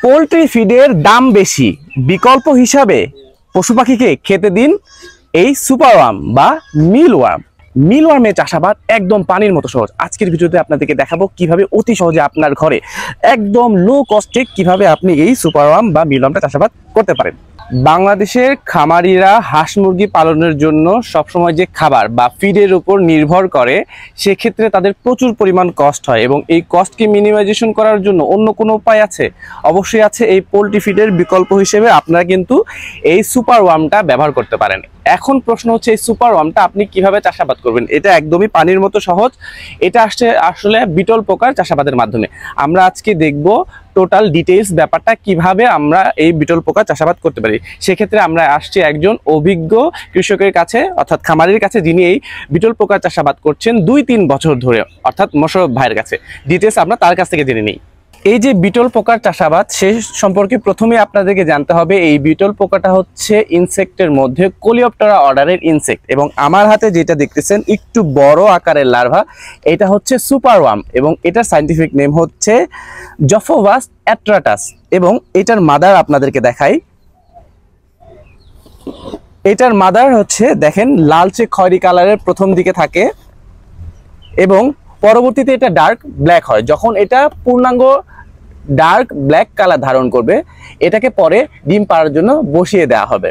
Poultry ফিডের দাম বেশি, বিকল্প হিসাবে পশু পাখিকে খেতে দিন এই সুপার ওয়ার্ম বা মিল ওয়ার্ম। মিল ওয়ার্মের চাষাবাদ একদম পানির মতো সহজ। আজকের ভিডিওতে আপনাদেরকে দেখাবো কিভাবে অতি সহজে আপনার ঘরে একদম লো কস্টে কিভাবে আপনি এই সুপার ওয়ার্ম বা মিল ওয়ার্মটা চাষাবাদ করতে পারেন। বাংলাদেশের খামারিরা হাঁস মুরগি পালনের জন্য সবসময় যে খাবার বা ফিডের উপর নির্ভর করে, সেক্ষেত্রে তাদের প্রচুর পরিমাণ কস্ট হয় এবং এই কস্টকে মিনিমাইজেশন করার জন্য অন্য কোনো উপায় আছে? অবশ্যই আছে। এই পোল্ট্রি ফিডের বিকল্প হিসেবে আপনারা কিন্তু এই সুপার ওয়ার্মটা ব্যবহার করতে পারেন। এখন প্রশ্ন হচ্ছে এই সুপার ওয়ার্মটা আপনি কিভাবে চাষাবাদ করবেন। এটা একদমই পানির মতো সহজ। এটা আসলে বিটল পোকার চাষাবাদের মাধ্যমে আমরা আজকে দেখব টোটাল ডিটেইলস ব্যাপারটা কিভাবে আমরা এই বিটল পোকা চাষাবাদ করতে পারি। সেক্ষেত্রে আমরা আসছি একজন অভিজ্ঞ কৃষকের কাছে, অর্থাৎ খামারির কাছে, যিনি এই বিটল পোকা চাষাবাদ করছেন 2-3 বছর ধরে, অর্থাৎ মোশাররফ ভাইয়ের কাছে। ডিটেইলস আমরা তার কাছ থেকে জেনে নিই। এই যে বিটল পোকার চাষাবাদ, সে সম্পর্কে প্রথমে আপনাদেরকে জানতে হবে এই বিটল পোকাটা হচ্ছে ইনসেক্টের মধ্যে কোলিওপ্টেরা অর্ডারের ইনসেক্ট, এবং আমার হাতে যেটা দেখতেছেন একটু বড় আকারের লার্ভা, এটা হচ্ছে সুপার ওয়ার্ম এবং এটার সায়েন্টিফিক নেম হচ্ছে জফোভাস অ্যাট্রাটাস। এবং এটার মাদার আপনাদেরকে দেখাই। এটার মাদার হচ্ছে দেখেন লালচে খয়েরি কালারের প্রথম দিকে থাকে এবং পরবর্তীতে এটা ডার্ক ব্ল্যাক হয়। যখন এটা পূর্ণাঙ্গ ডার্ক ব্ল্যাক কালার ধারণ করবে, এটাকে পরে ডিম পাড়ার জন্য বসিয়ে দেওয়া হবে।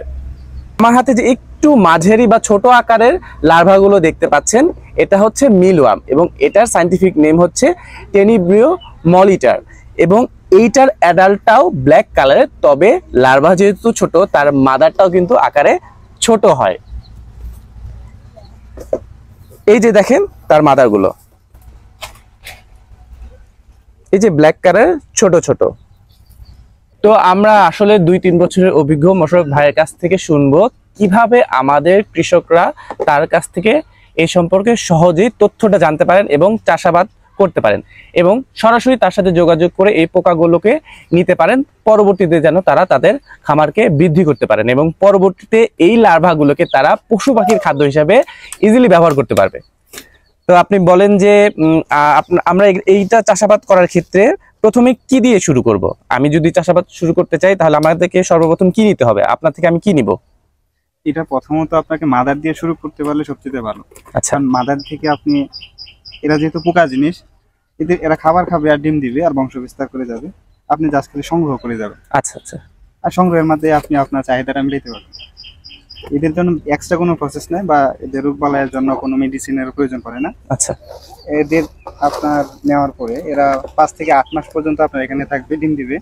আমার হাতে যে একটু মাঝারি বা ছোট আকারের লার্ভাগুলো দেখতে পাচ্ছেন, এটা হচ্ছে মিলওয়ার্ম এবং এটার সায়েন্টিফিক নেম হচ্ছে টেনিব্রিও মলিটার। এবং এইটার অ্যাডাল্টটাও ব্ল্যাক কালারের, তবে লার্ভা যেহেতু ছোট, তার মাদারটাও কিন্তু আকারে ছোট হয়। এই যে দেখেন তার মাদারগুলো, এই যে ব্ল্যাক কালারের ছোট ছোট। তো আমরা আসলে 2-3 বছরের অভিজ্ঞ মোশাররফ ভাইয়ের কাছ থেকে শুনবো কিভাবে আমাদের কৃষকরা তার কাছ থেকে এই সম্পর্কে সহজেই তথ্যটা জানতে পারেন এবং চাষাবাদ করতে পারেন, এবং সরাসরি তার সাথে যোগাযোগ করে এই পোকাগুলোকে নিতে পারেন, পরবর্তীতে যেন তারা তাদের খামারকে বৃদ্ধি করতে পারেন এবং পরবর্তীতে এই লার্ভাগুলোকে তারা পশু পাখির খাদ্য হিসাবে ইজিলি ব্যবহার করতে পারবে। তো আপনি বলেন যে আমরা এইটা চাষাবাদ করার ক্ষেত্রে প্রথমে কি দিয়ে শুরু করব? আমি যদি চাষাবাদ শুরু করতে চাই তাহলে আমাদেরকে সর্বপ্রথম কি নিতে হবে? আপনার থেকে আমি কি নিব? এটা প্রথমত আপনাকে মাদার দিয়ে শুরু করতে পারলে সবচেয়ে ভালো। আচ্ছা, মাদার থেকে আপনি, এরা যেহেতু পোকা জিনিস, এরা খাবার খাবে আর ডিম দিবে আর বংশ বিস্তার করে যাবে, আপনি জাস্ট খালি সংগ্রহ করে যাবেন। আচ্ছা আচ্ছা। আর সংগ্রহের মধ্যে আপনি আপনার চাহিদাটা মিলাইতে পারবেন। এদের জন্য এক্সট্রা কোনো প্রসেস নেই বা এদের রোগবালাইয়ের জন্য কোনো মেডিসিনের প্রয়োজন পড়ে না। আচ্ছা, এদের আপনার নেওয়ার পরে এরা 5 থেকে 8 মাস পর্যন্ত আপনার এখানে থাকবে, ডিম দিবে।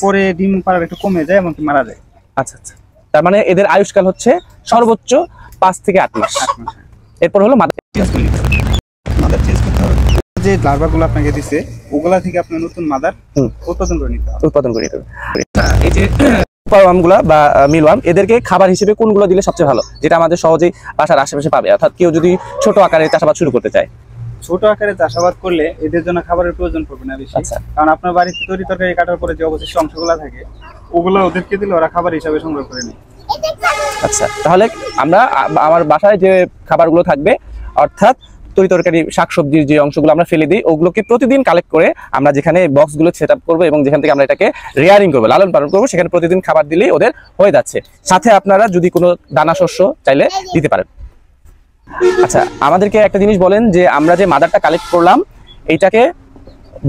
পরে ডিম পাড়ার একটু কমে যায় এবং মারা যায়। আচ্ছা আচ্ছা। তার মানে এদের আয়ুষ্কাল হচ্ছে সর্বোচ্চ 5 থেকে 8 মাস। এরপর হলো মাদার চেঞ্জ করতে হবে। যে লার্ভাগুলো আপনাকে দিছে, ওগুলা থেকে আপনি নতুন মাদার উৎপাদন করে নিতে হবে। এই যে সুপার ওয়ার্মগুলো বা মিলওয়ার্ম, এদেরকে খাবার হিসেবে কোনগুলো দিলে সবচেয়ে ভালো, যেটা আমাদের সহজেই বাসার আশেপাশে পাবে, অর্থাৎ কেউ যদি ছোট আকারে চাষাবাদ শুরু করতে চায়? ছোট আকারে চাষাবাদ করলে এদের জন্য খাবারের প্রয়োজন পড়বে না বেশি। কারণ আপনার বাড়িতে তৈরি তরকারি কাটার পরে যে অবশিষ্ট অংশগুলো থাকে, ওগুলো ওদেরকে দিলে ওরা খাবার হিসাবে সংগ্রহ করে নেয়। আচ্ছা, তাহলে আমরা আমার বাসায় যে খাবারগুলো থাকবে, অর্থাৎ তরি তরকারি শাকসবজির যে অংশগুলো আমরা ফেলে দিই, ওগুলোকে প্রতিদিন কালেক্ট করে আমরা যেখানে বক্সগুলো সেট আপ করবো এবং যেখান থেকে আমরা এটাকে রেয়ারিং করবো, লালন পালন করবো, সেখানে প্রতিদিন খাবার দিলেই ওদের হয়ে যাচ্ছে। সাথে আপনারা যদি কোনো দানা শস্য চাইলে দিতে পারেন। আচ্ছা, আমাদেরকে একটা জিনিস বলেন যে আমরা যে মাদারটা কালেক্ট করলাম, এইটাকে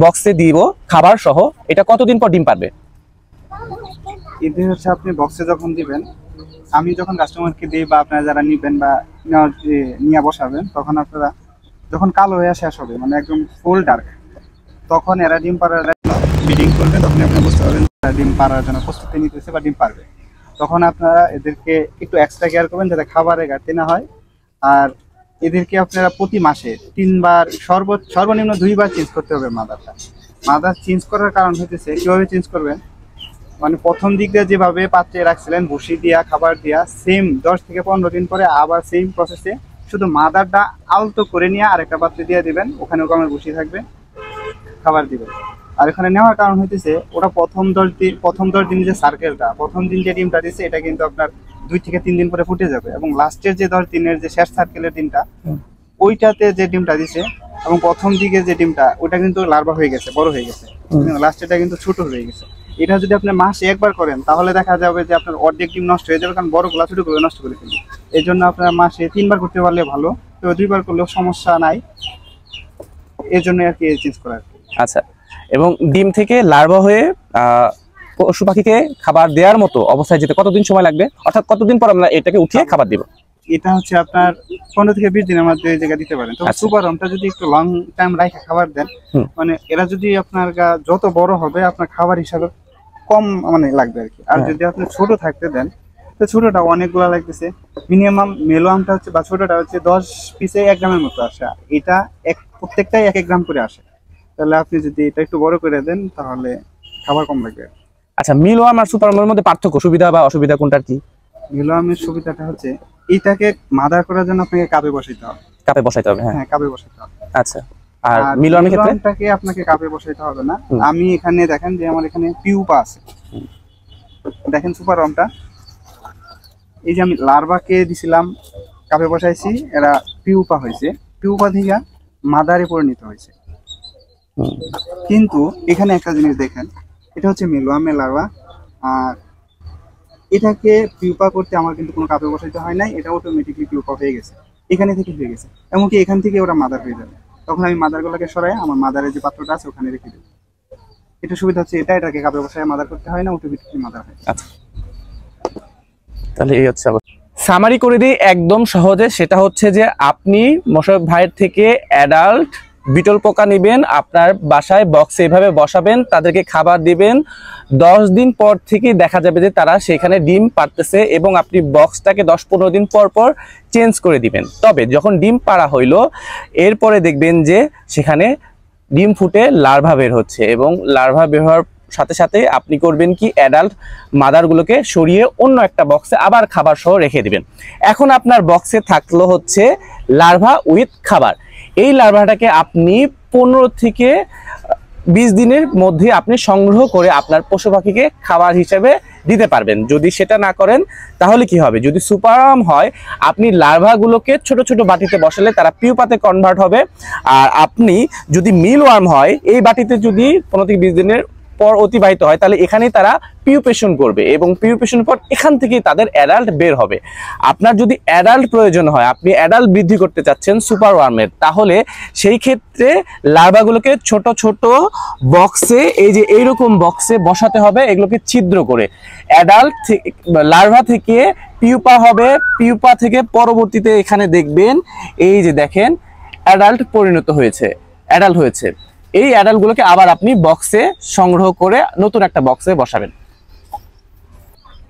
বক্সে দিব খাবার সহ, এটা কতদিন পর ডিম পারবে? এদের হচ্ছে আপনি বক্সে যখন দিবেন, আমি যখন কাস্টমারকে দিই বা আপনারা যারা নিবেন বা নিয়ে বসাবেন, তখন আপনারা যখন কালো হয়ে শেষ হবে, মানে একদম ফুল ডার্ক, তখন এরা ডিম পাড়ার ব্রিডিং করবে। তখন আপনি বুঝতে পারবেন ডিম পাড়ার জন্য প্রস্তুতি নিতেছে বা ডিম পারবে। তখন আপনারা এদেরকে একটু এক্সট্রা কেয়ার করবেন যাতে খাবারের ঘাটতি না হয়। আর এদেরকে আপনারা প্রতি মাসে 3 বার, সর্বনিম্ন 2 বার চেঞ্জ করতে হবে মাদারটা। মাদার চেঞ্জ করার কারণ হইতেছে, কিভাবে চেঞ্জ করবেন, মানে প্রথম দিক দিয়ে যেভাবে পাত্রে রাখছিলেন ভুসি দিয়া খাবার দিয়া, সেম 10 থেকে 15 দিন পরে আবার সেম প্রসেসে শুধু মাদারটা আলতো করে নিয়ে আরেকটা পাত্রে দিয়ে দিবেন, ওখানে কমের ভুসি থাকবে, খাবার দিবেন। আর এখানে নেওয়ার কারণ হইতেছে ওটা প্রথম 10 দিন যে সার্কেলটা, প্রথম দিন যে ডিমটা দিচ্ছে, এটা কিন্তু আপনার 2 থেকে 3 দিন পরে ফুটে যাবে, এবং লাস্টের যে 10 দিনের যে শেষ সার্কেলের দিনটা, ওইটাতে যে ডিমটা দিছে এবং প্রথম দিকে যে ডিমটা ওটা কিন্তু লার্ভা হয়ে গেছে, বড় হয়ে গেছে, লাস্টেটা কিন্তু ছোট হয়ে গেছে। এটা যদি আপনি মাসে একবার করেন তাহলে দেখা যাবে যে আপনার অর্ধেক ডিম নষ্ট হয়ে যাবে, কারণ বড়গুলা ছোটগুলো নষ্ট করে ফেলবে। এই জন্য আপনার মাসে 3বার করতে পারলে ভালো, তো 2বার করলেও সমস্যা নাই, এই জন্য আর কি চেঞ্জ করা। আচ্ছা, এবং ডিম থেকে লার্ভা হয়ে পশু পাখিকে খাবার দেওয়ার মতো অবস্থায় যেতে কতদিন সময় লাগবে, অর্থাৎ কতদিন পর আমরা এটাকে উঠিয়ে খাবার দিব? এটা হচ্ছে আপনার 15 থেকে 20 দিনের মধ্যে এই জায়গা দিতে পারেন। তো সুপার ওয়ার্মটা যদি একটু লং টাইম রাখে খাবার দেন, মানে এরা যদি আপনার যত বড় হবে আপনার খাবার হিসাবে কম মানে লাগবে আর কি। আর যদি আপনি ছোট থাকতে দেন তো ছোটটা অনেকগুলো লাগতেছে, মিনিমাম মেলোয়ামটা হচ্ছে বা ছোটটা হচ্ছে 10 পিসে 1 গ্রামের মতো আসে, এটা প্রত্যেকটাই 1 গ্রাম করে আসে। তাহলে আপনি যদি এটা একটু বড় করে দেন তাহলে খাবার কম লাগবে। আচ্ছা, মিলওয়ার্ম আর সুপারওয়ার্মের মধ্যে পার্থক্য, সুবিধা বা অসুবিধা কোনটার কি? মিলওয়ার্মের সুবিধাটা হচ্ছে এইটাকে মাদার করার জন্য আপনাকে কাপে বসাইতে হবে। কাপে বসাইতে হবে? হ্যাঁ, কাপে বসাইতে হবে। আচ্ছা, আর মিলওয়ার্মের ক্ষেত্রে মিলওয়ার্মটাকে আপনাকে কাপে বসাইতে হবে না। আমি এখানে দেখেন যে আমার এখানে পিউপা আছে, দেখেন সুপার ওয়ার্মটা, এই যে আমি লার্ভাকে দিছিলাম কাপে বসাইছি, এরা পিউপা হয়েছে, পিউপা থেকে মাদারে পরিণত হয়েছে। কিন্তু এখানে একটা জিনিস দেখেন, এটা হচ্ছে মিলওয়ার্মের লার্ভা, আর এটাকে পিউপা করতে আমার কিন্তু কোনো কাপে বসাইতে হয় নাই, এটা অটোমেটিকলি পিউপা হয়ে গেছে, এখানে থেকে হয়ে গেছে। এমনকি এখান থেকে ওরা মাদার হয়ে যাবে, তখন আমি মাদারগুলোকে সরাই আমার মাদারের যে পাত্রটা আছে ওখানে রেখে দেবো। এটা সুবিধা হচ্ছে এটাকে কাপে বসায় মাদার করতে হয় না, অটোমেটিকলি মাদার হয়। আচ্ছা, তাহলে এই হচ্ছে সামারি করে দিই একদম সহজে। সেটা হচ্ছে যে আপনি মোশাররফ ভাইয়ের থেকে অ্যাডাল্ট বিটল পোকা নেবেন, আপনার বাসায় বক্সে এভাবে বসাবেন, তাদেরকে খাবার দিবেন। 10 দিন পর থেকে দেখা যাবে যে তারা সেখানে ডিম পাড়তেছে, এবং আপনি বক্সটাকে 10-15 দিন পর পর চেঞ্জ করে দিবেন। তবে যখন ডিম পাড়া হইলো এরপরে দেখবেন যে সেখানে ডিম ফুটে লার্ভা বের হচ্ছে, এবং লার্ভা বের হওয়ার সাথে সাথে আপনি করবেন কি, অ্যাডাল্ট মাদারগুলোকে সরিয়ে অন্য একটা বক্সে আবার খাবার সহ রেখে দিবেন। এখন আপনার বক্সে থাকলো হচ্ছে লার্ভা উইথ খাবার। এই লার্ভাটাকে আপনি 15 থেকে 20 দিনের মধ্যে আপনি সংগ্রহ করে আপনার পশু পাখিকে খাবার হিসেবে দিতে পারবেন। যদি সেটা না করেন তাহলে কি হবে, যদি সুপার ওয়ার্ম হয় আপনি লার্ভাগুলোকে ছোট ছোট বাটিতে বসালে তারা পিউপাতে কনভার্ট হবে, আর আপনি যদি মিল ওয়ার্ম হয় এই বাটিতে যদি 15 থেকে 20 দিনের পর অতিবাহিত হয় তাহলে এখানেই তারা পিউপেশন করবে, এবং পিউপেশন পর এখান থেকেই তাদের অ্যাডাল্ট বের হবে। আপনার যদি অ্যাডাল্ট প্রয়োজন হয়, আপনি অ্যাডাল্ট বৃদ্ধি করতে চাচ্ছেন সুপার ওয়ার্মের, তাহলে সেই ক্ষেত্রে লার্ভাগুলোকে ছোট ছোট বক্সে, এই যে এইরকম বক্সে বসাতে হবে, এগুলোকে ছিদ্র করে। অ্যাডাল্ট লার্ভা থেকে পিউপা হবে, পিউপা থেকে পরবর্তীতে এখানে দেখবেন এই যে দেখেন অ্যাডাল্ট পরিণত হয়েছে, অ্যাডাল্ট হয়েছে। এই অ্যাডাল্টগুলোকে আবার আপনি বক্সে সংগ্রহ করে নতুন একটা বক্সে বসাবেন।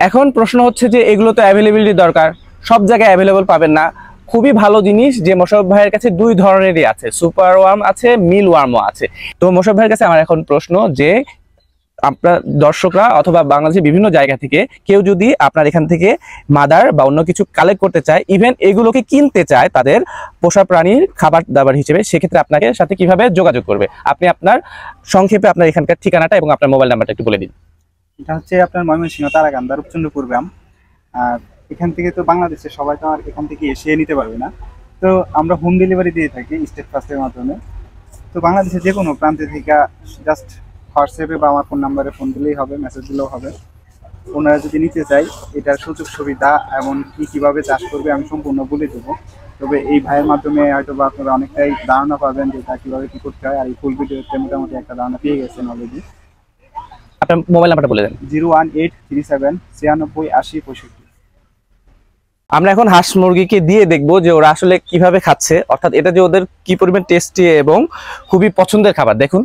এখন প্রশ্ন হচ্ছে যে এগুলো তো অ্যাভেলেবিলিটি দরকার, সব জায়গায় অ্যাভেলেবল পাবেন না। খুবই ভালো জিনিস যে মোশাররফ ভাইয়ের কাছে 2 ধরনেরই আছে, সুপার ওয়ার্ম আছে, মিল ওয়ার্মও আছে। তো মোশাররফ ভাইয়ের কাছে আমার এখন প্রশ্ন যে আপনার দর্শকরা অথবা বাংলাদেশের বিভিন্ন জায়গা থেকে কেউ যদি আপনার এখান থেকে মাদার বা অন্য কিছু কালেক্ট করতে চায়, ইভেন এগুলোকে কিনতে চায় তাদের পোষা প্রাণীর খাবার দাবার হিসেবে, সেক্ষেত্রে আপনাকে সাথে কিভাবে যোগাযোগ করবে? আপনি আপনার সংক্ষেপে আপনার এখানকার ঠিকানাটা এবং আপনার মোবাইল নাম্বারটা একটু বলে দিন। এটা হচ্ছে আপনার ময়মনসিংহ তারাকান্দা রূপচন্দ্রপুর গ্রাম। আর এখান থেকে তো বাংলাদেশের সবাই তো আর এখান থেকে এসে নিতে পারবে না, তো আমরা হোম ডেলিভারি দিয়ে থাকি স্টেট ফার্স্টের মাধ্যমে। তো বাংলাদেশের যে কোনো প্রান্তে থেকে জাস্ট হোয়াটসঅ্যাপে বা আমার ফোন নাম্বারে ফোন দিলেই হবে, মেসেজ দিলেও হবে। ওনারা যদি নিতে চাই এটার সুযোগ সুবিধা এবং কীভাবে চাষ করবে আমি সম্পূর্ণ বলে দেবো। তবে এই ভাইয়ের মাধ্যমে হয়তো বা আপনারা অনেকটাই ধারণা পাবেন যে এটা কীভাবে কী করতে হয়, আর এই ফুল ভিডিওতে মোটামুটি একটা ধারণা পেয়ে গেছেন অলরেডি। আপনার মোবাইল নাম্বারটা বলে দেন। 01837 86 65। আমরা এখন হাঁস মুরগিকে দিয়ে দেখবো যে ওরা আসলে কিভাবে খাচ্ছে, অর্থাৎ এটা যে ওদের কি পরিমাণ টেস্টি এবং খুবই পছন্দের খাবার। দেখুন।